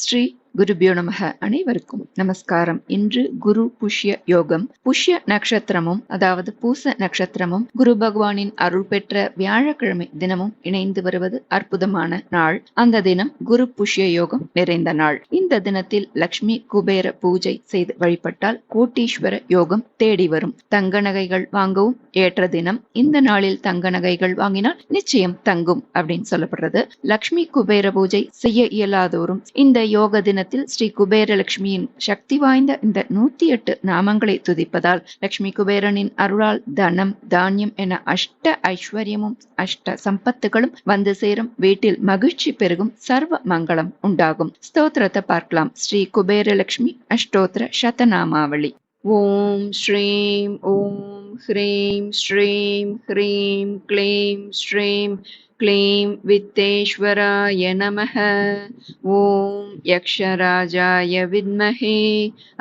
ஸ்ரீ குருபியோ நமக. அனைவருக்கும் நமஸ்காரம். இன்று குரு புஷ்ய யோகம். புஷ்ய நட்சத்திரமும் அதாவது பூச நட்சத்திரமும் குரு பகவானின் அருள் பெற்ற வியாழக்கிழமை தினமும் இணைந்து வருவது அற்புதமான நாள். அந்த தினம் குரு புஷ்ய யோகம் நிறைந்த நாள். இந்த தினத்தில் லக்ஷ்மி குபேர பூஜை செய்து வழிபட்டால் கோட்டீஸ்வர யோகம் தேடி வரும். தங்க நகைகள் வாங்கவும் ஏற்ற தினம். இந்த நாளில் தங்க நகைகள் வாங்கினால் நிச்சயம் தங்கும் அப்படின்னு சொல்லப்படுறது. லக்ஷ்மி குபேர பூஜை செய்ய இயலாதோரும் இந்த யோக தினத்தில் ஸ்ரீ குபேரலட்சுமியின் சக்தி வாய்ந்த இந்த 108 நாமங்களை துதிப்பதால் லட்சுமி குபேரனின் அருளால் தனம் தானியம் என அஷ்ட ஐஸ்வர்யமும் அஷ்ட சம்பத்துகளும் வந்து சேரும். வீட்டில் மகிழ்ச்சி பெருகும். சர்வ மங்களம் உண்டாகும். ஸ்தோத்திரத்தை பார்க்கலாம். ஸ்ரீ குபேரலட்சுமி அஷ்டோத்திர சதநாமாவளி. ஓம் ஸ்ரீம் ஓம் ஹ்ரீம் ஸ்ரீம் ஹ்ரீம் க்ளீம் ஸ்ரீம் க்ளீம் வித்தேஸ்வராய நமः. ஓம் யக்ஷராஜாய வித்மஹே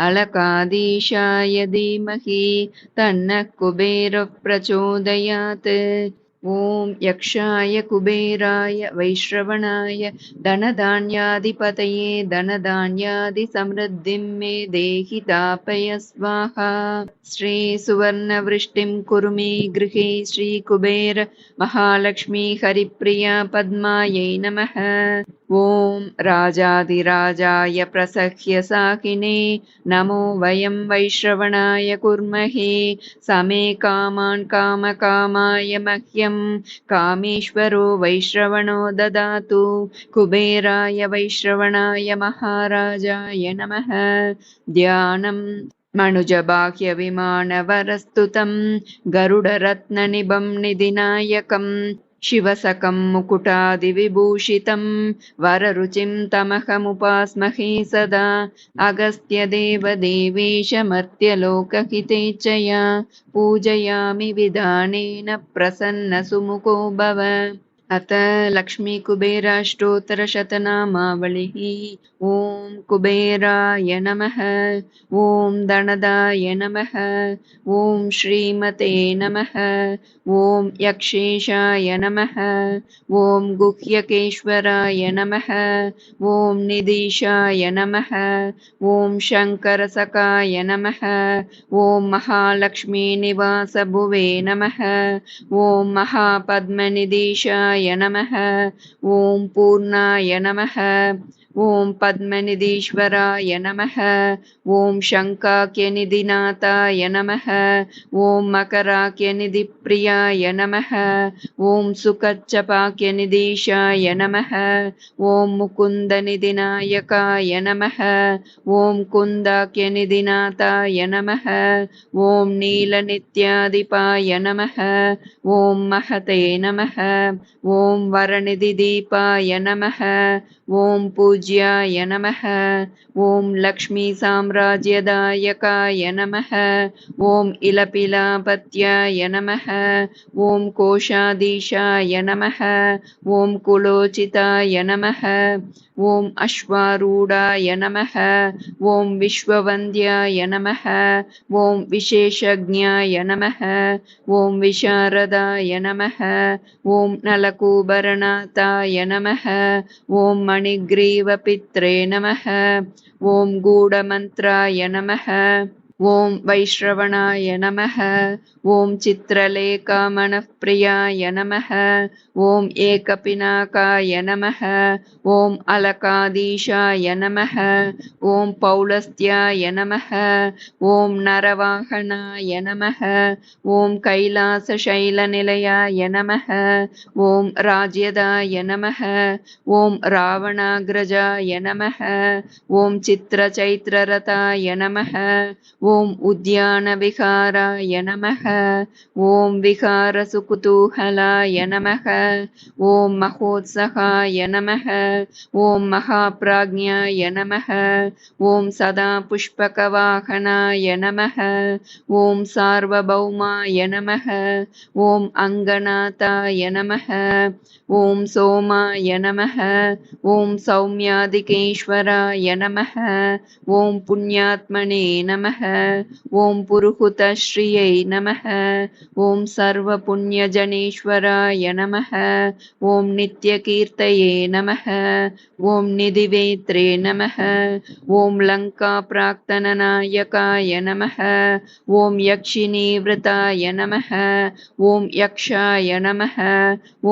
அலகாதீஷாய தீமஹி தன்னः குபேரः பிரச்சோதயாத். ஓம் யக்ஷாய குபேராய வைஸ்ரவணாய தனதான்யாதிபதயே தனதான்யாதி சம்ருத்திம் மே தேஹி தாபய ஸ்வாஹா. ஸ்ரீ சுவர்ண விருஷ்டிம் குரு மே கிருஹே ஸ்ரீ குபேர மகாலக்ஷ்மி ஹரிப்ரியா பத்மாயை நமः. ஓம் ராஜாதிராஜாய பிரசஹ்ய சாகினே நமோ வயம் வைஸ்ரவணாய குர்மஹே சமே காமான் காமகாமாய மஹ்யம் காமேஸ்வரோ வைஸ்ரவணோ ததாது. குபேராய வைஸ்ரவணாய மகாராஜாய நமः. தியானம் மனுஜபாஹ்ய விமானவரஸ்துதம் கருடரத்னநிபம் நிதிநாயகம் शिवसकं मुकुटादिविभूषितं वररुचिं तमहमुपास्महे सदा. अगस्त्यदेवदेवेशमर्त्यलोकहितेच्छया पूजयामि विधानेन प्रसन्नसुमुखो भव. अथ लक्ष्मी कुबेराष्टोत्तर शतनामावलिः. ओम कुबेराय नमः. ओम धनदाय नमः. ओम श्रीमते नमः. ओम यक्षेशाय नमः. ओम गुह्यकेश्वराय नमः. ओम निधीशाय नमः. ओम शंकरसखाय नमः. ओम महालक्ष्मी निवास भुवे नमः. ओम महापद्मनिधीशाय नमः. ओम पूर्णाय नमः. ओम पद्मनिधीश्वराय नमः. ओम शंकाक्यनिधिनाथाय नमः. ओम मकराक्यनिधिप्रियाय नमः. ओम सुकच्चपाक्यनिधीशाय नमः. ओम मुकुन्दनिधिनायकाय नमः. ओम कुन्दाक्यनिधिनाथाय नमः. ओम नीलनित्यादिपाय नमः. ओम महते नमः. ओम वरनिधिदीपाय नमः. ओम पूज्याय नमः. ओम लक्ष्मी साम्राज्यदायकाय नमः. ओम इलपिलापत्याय नमः. ओम कोशाधीशाय नमः. ओम कुलोचिताय नमः. ओम अश्वारूढाय नमः. ओम विश्ववन्द्याय नमः. ओम विशेषज्ञाय नमः. ओम विशारदाय नमः. ओम नलकूबरनाथाय नमः. ओम मणिग्रीवपित्रे नमः. ओम गूढमन्त्राय नमः. ओम वैश्रवणाय नमः. ओम चित्रलेखामणप्रियाय नमः. ओम एकपिनाकाय नमः. ओम अलकाधीशाय नमः. ओम पौलस्त्याय नमः. ओम नरवाहनाय नमः. ओम कैलासशैलनिलयाय नमः. ओम राज्यदाय नमः. ओम रावणाग्रजाय नमः. ओम चित्रचैत्ररथाय नमः. ओम उद्यानविहाराय नमः. ओम विहारसुकुतूहलाय नमः. ओम महोत्सहाय नमः. ओम महाप्राज्ञाय नमः. ओम सदा पुष्पकवाहनाय नमः. ओम सार्वभौमाय नमः. ओम अङ्गनाथाय नमः. ओम सोमाय नमः. ओम सौम्यादिकेश्वराय नमः. ओम पुण्यात्मने नमः. ஓம் புருஹுதஸ்ரீயை நமः. ஓம் சர்வ புண்ணியஜனேஸ்வராய நமः. ஓம் நித்யகீர்த்தயே நமः. ஓம் நிதிவேத்ரே நமः. ஓம் லங்கா பிராக்தனநாயகாய நமः. ஓம் யக்ஷினீவ்ருதாய நமः. ஓம் யக்ஷாய நமः.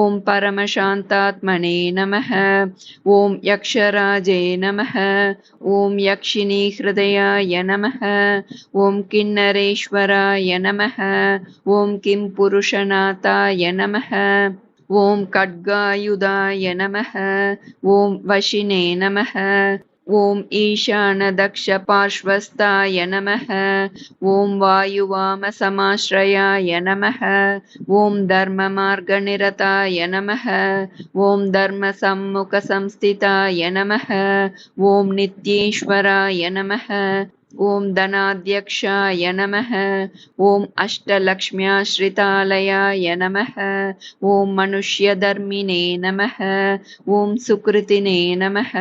ஓம் பரமசாந்தாத்மனே நமः. ஓம் யக்ஷராஜே நமः. ஓம் யக்ஷினீஹ்ருதயாய நமः. ஓம் கிண்ணரேஸ்வராய நமः. ஓம் கிம் புருஷநாதாய நமः. ஓம் கட்காயுதாய நமः. ஓம் வஷினே நமः. ஓம் ஈசானதக்ஷ பார்ஷ்வஸ்தாய நமः. ஓம் வாயுவாமசமாஸ்ரயாய நமः. ஓம் தர்மமார்கநிரதாய நமः. ஓம் தர்மசம்முகசம்ஸ்திதாய நமः. ஓம் நித்யேஸ்வராய நமः. ஓம் தனாத்யக்ஷாய நமः. ஓம் அஷ்டலக்ஷ்மியாஸ்ரிதாலயாய நமः. ஓம் மனுஷ்யதர்மினே நமः. ஓம் சுக்ருதினே நமः.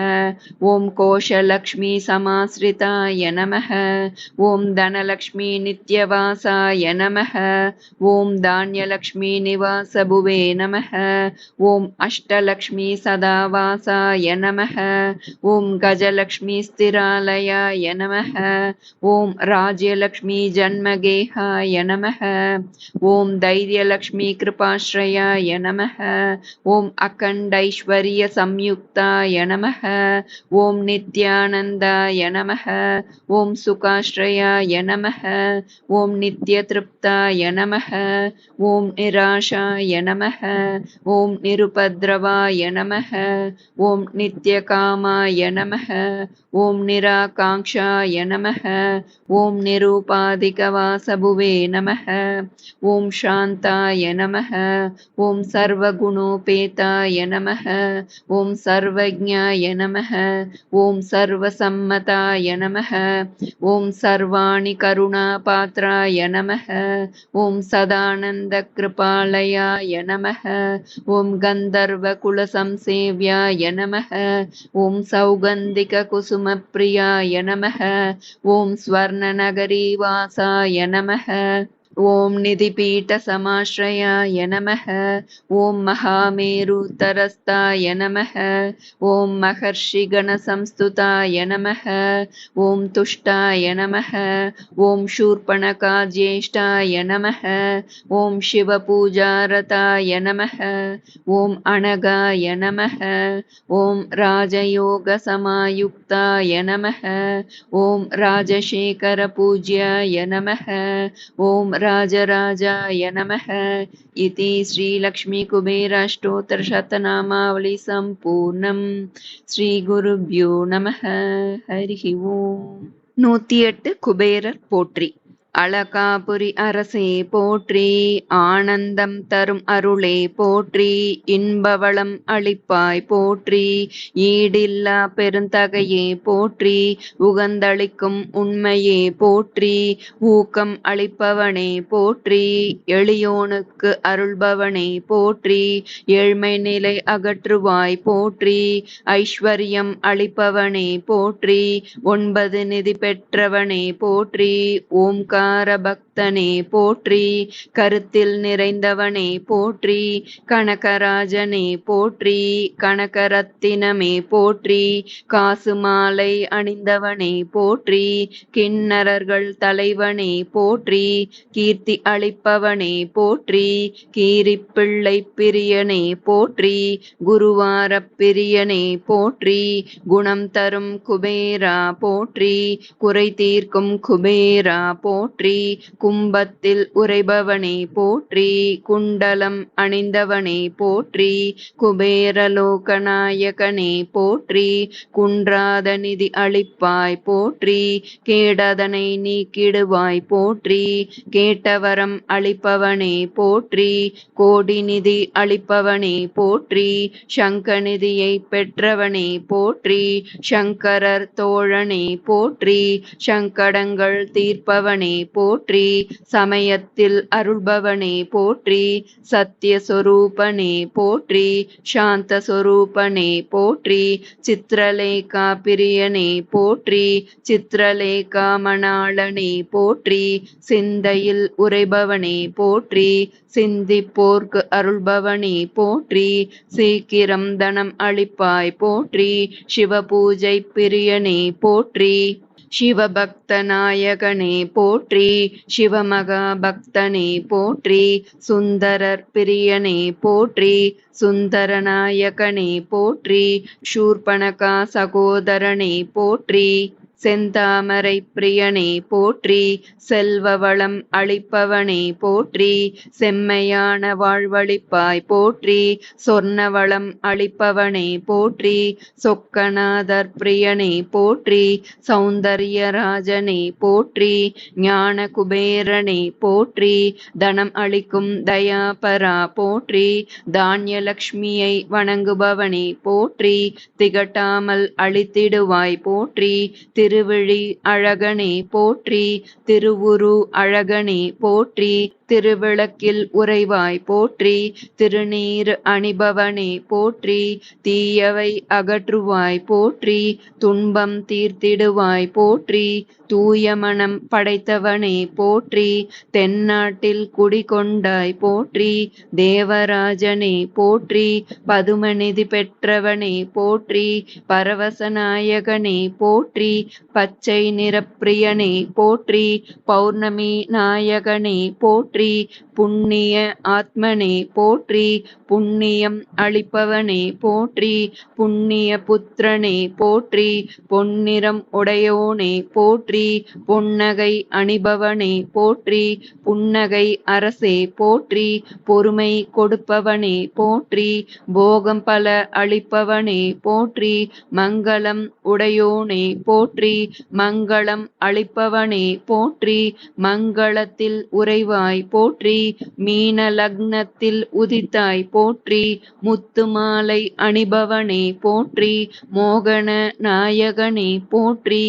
ஓம் கோஷலக்ஷ்மி சமாஸ்ரிதாய நமः. ஓம் தனலக்ஷ்மி நித்யவாசாய நமः. ஓம் தான்யலக்ஷ்மி நிவாசபுவே நமः. ஓம் அஷ்டலக்ஷ்மி சதாவாசாய நமः. ஓம் கஜலக்ஷ்மி ஸ்திராலயாய நமः. ஓம் ராஜ்யலக்ஷ்மி ஜன்மகேஹாய நமः. ஓம் தைரியலக்ஷ்மி கிருபாஸ்ரயாய நமः. ஓம் அகண்டைஸ்வர்ய சம்யுக்தாய நமः. ஓம் நித்யானந்தாய நமः. ஓம் சுகாஸ்ரயாய நமः. ஓம் நித்யத்ருப்தாய நமः. ஓம் நிராஷாய நமः. ஓம் நிருபத்ரவாய நமः. ஓம் நித்யகாமாய நமः. ஓம் நிராகாங்க்ஷாய நமः. ஓம் நிரூபாதிகவாசபுவே நமः. ஓம் சாந்தாய நமः. ஓம் சர்வகுணோபேதாய நமः. ஓம் சர்வஜ்ஞாய நமः. ஓம் சர்வசம்மதாய நமः. ஓம் சர்வாணி கருணாபாத்ராய நமः. ஓம் சதானந்த கிருபாலயாய நமः. ஓம் கந்தர்வகுலசம்சேவ்யாய நமः. ஓம் சௌகந்திக குசுமப்ரியாய நமः. ஓம் ஸ்வர்ணநகரீவாசாய நமः. ஓம் நிதிபீட்டசமாஸ்ரயாய நமः. ஓம் மகாமேருதரஸ்தாய நமः. ஓம் மகர்ஷிகணசம்ஸ்துதாய நமः. ஓம் துஷ்டாய நமः. ஓம் சூர்பணகாஜ்யேஷ்டாய நமः. ஓம் சிவபூஜாரதாய நமः. ஓம் அனகாய நமः. ஓம் ராஜயோகசமாயுக்தாய நமः. ஓம் ராஜசேகரபூஜ்யாய நமः. ஓம் ராஜராஜாய நமः. இதி ஸ்ரீலக்ஷ்மீகுபேராஷ்டோத்தரசதநாமாவளி சம்பூர்ணம். ஸ்ரீ குருப்யோ நமः. ஹரிஹி ஓம். 108 குபேரர் போற்றி. அழகாபுரி அரசே போற்றி. ஆனந்தம் தரும் அருளே போற்றி. இன்பவளம் அளிப்பாய் போற்றி. ஈடில்லா பெருந்தகையே போற்றி. உகந்தளிக்கும் உண்மையே போற்றி. ஊக்கம் அளிப்பவனே போற்றி. எளியோனுக்கு அருள்பவனே போற்றி. ஏழ்மை நிலை அகற்றுவாய் போற்றி. ஐஸ்வர்யம் அளிப்பவனே போற்றி. 9 நிதி பெற்றவனே போற்றி. ஓம்கார பக்தனே போற்றி. கருத்தில் நிறைந்தவனே போற்றி. கனகராஜனே போற்றி. கனகரத்தினமே போற்றி. காசு மாலை அணிந்தவனே போற்றி. கிண்ணறர்கள் தலைவனே போற்றி. கீர்த்தி அளிப்பவனே போற்றி. கீரிப்பிள்ளை பிரியனே போற்றி. குருவாரப் பிரியனே போற்றி. குணம் தரும் குபேரா போற்றி. குறை தீர்க்கும் குபேரா போற்றி. கும்பத்தில் உறைபவனே போற்றி. குண்டலம் அணிந்தவனே போற்றி. குபேரலோகநாயகனே போற்றி. குன்றாத நிதி அளிப்பாய் போற்றி. கேடதனை நீக்கிடுவாய் போற்றி. கேட்டவரம் அளிப்பவனே போற்றி. கோடி நிதி அளிப்பவனே போற்றி. சங்கநிதியை பெற்றவனே போற்றி. சங்கரர் தோழனே போற்றி. சங்கடங்கள் தீர்ப்பவனே போற்றி, சமயத்தில் அருள்பவனே போற்றி, சத்யஸ்வரூபனே போற்றி, சாந்தஸ்வரூபனே போற்றி, சித்ரலேகா பிரியனே போற்றி, சித்ரலேகா மணாளனே போற்றி, சிந்தையில் உரைபவனே போற்றி, சிந்திப்போர்க்கு அருள்பவனே போற்றி, சீக்கிரம் தனம் அளிப்பாய் போற்றி, சிவபூஜை பிரியனே போற்றி, சிவபக்த நாயகனே போற்றி, சிவமகா பக்தனே போற்றி, சுந்தரர் பிரியனே போற்றி, சுந்தரநாயகனே போற்றி, சூர்பணகா சகோதரனே போற்றி, செந்தாமரை பிரியனே போற்றி, செல்வ வளம் அளிப்பவனே போற்றி, செம்மையான வாழ்வளிப்பாய் போற்றி, சொர்ண வளம் அளிப்பவனே போற்றி, சொக்கநாதர் பிரியனே போற்றி, சௌந்தர்யராஜனே போற்றி, ஞான குபேரனே போற்றி, தனம் அளிக்கும் தயாபரா போற்றி, தானியலக்ஷ்மியை வணங்குபவனே போற்றி, திகட்டாமல் அளித்திடுவாய் போற்றி, திருவிழி அழகனே போற்றி, திருவுரு அழகனே போற்றி, திருவிளக்கில் உறைவாய் போற்றி, திருநீர் அணிபவனே போற்றி, தீயவை அகற்றுவாய் போற்றி, துன்பம் தீர்த்திடுவாய் போற்றி, தூய மனம் படைத்தவனே போற்றி, தென்னாட்டில் குடிகொண்டாய் போற்றி, தேவராஜனே போற்றி, பதுமநிதி பெற்றவனே போற்றி, பரவசநாயகனே போற்றி, பச்சை நிறப்பிரியனே போற்றி, பௌர்ணமி நாயகனே போற்றி, புண்ணிய ஆத்மனே போற்றி, புண்ணியம் அளிப்பவனே போற்றி, புண்ணிய புத்திரனே போற்றி, பொன்னிறம் உடையோனே போற்றி, பொன்னகை அணிபவனே போற்றி, புன்னகை அரசே போற்றி, பொறுமை கொடுப்பவனே போற்றி, போகம் பல அளிப்பவனே போற்றி, மங்களம் உடையோனே போற்றி, மங்களம் அளிப்பவனே போற்றி, மங்களத்தில் உறைவாய் போற்றி, மீன லக்னத்தில் உதித்தாய் போற்றி, முத்து மாலை அணிபவனே போற்றி, மோகன நாயகனே போற்றி,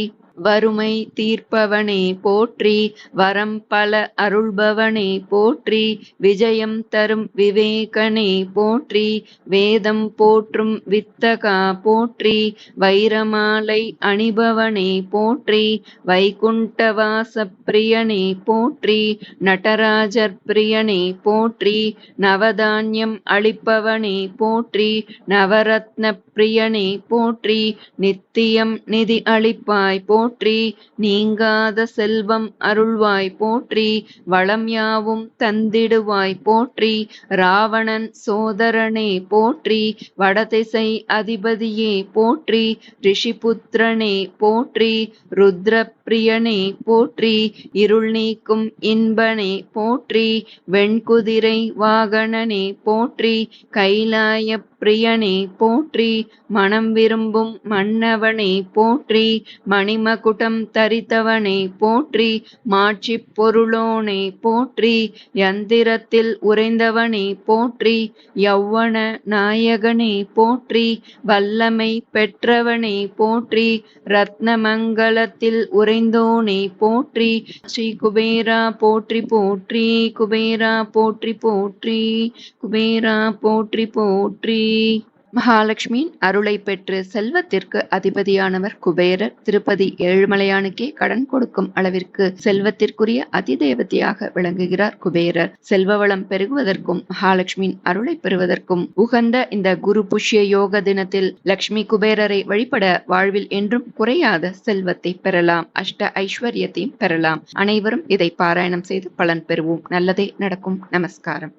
வறுமை தீர்ப்பவனே போற்றி, வரம் பல அருள்பவனே போற்றி, விஜயம் தரும் விவேகனே போற்றி, வேதம் போற்றும் வித்தகா போற்றி, வைரமாலை அணிபவனே போற்றி, வைகுண்டவாச பிரியனே போற்றி, நடராஜர் பிரியனே போற்றி, நவதானியம் அளிப்பவனே போற்றி, நவரத்ன பிரியனே போற்றி, நித்தியம் நிதி அளிப்பாய் போற்றி, நீங்காத செல்வம் அருள்வாய் போற்றி, வளம் யாவும் தந்திடுவாய் போற்றி, ராவணன் சோதரனே போற்றி, வடதிசை அதிபதியே போற்றி, ரிஷிபுத்திரனே போற்றி, ருத்ரப்பிரியனே போற்றி, இருள் நீக்கும் இன்பனே போற்றி, வெண்குதிரை வாகனனே போற்றி, கைலாய பிரியனே போற்றி, மனம் விரும்பும் மன்னவனே போற்றி, மணிமகுடம் தரித்தவனே போற்றி, மாட்சி பொருளோனே போற்றி, யந்திரத்தில் உறைந்தவனே போற்றி, யௌவன நாயகனே போற்றி, வல்லமை பெற்றவனே போற்றி, ரத்னமங்கலத்தில் உறைந்தோனே போற்றி, ஸ்ரீ குபேரா போற்றி போற்றி, குபேரா போற்றி போற்றி, குபேரா போற்றி போற்றி. மகாலட்சுமியின் அருளை பெற்று செல்வத்திற்கு அதிபதியானவர் குபேரர். திருப்பதி ஏழுமலையானுக்கே கடன் கொடுக்கும் அளவிற்கு செல்வத்திற்குரிய அதிதேவதையாக விளங்குகிறார் குபேரர். செல்வ வளம் பெருகுவதற்கும் மகாலட்சுமியின் அருளை பெறுவதற்கும் உகந்த இந்த குரு புஷ்ய யோக தினத்தில் லட்சுமி குபேரரை வழிபட வாழ்வில் என்றும் குறையாத செல்வத்தை பெறலாம், அஷ்ட ஐஸ்வர்யத்தையும் பெறலாம். அனைவரும் இதை பாராயணம் செய்து பலன் பெறுவோம். நல்லதே நடக்கும். நமஸ்காரம்.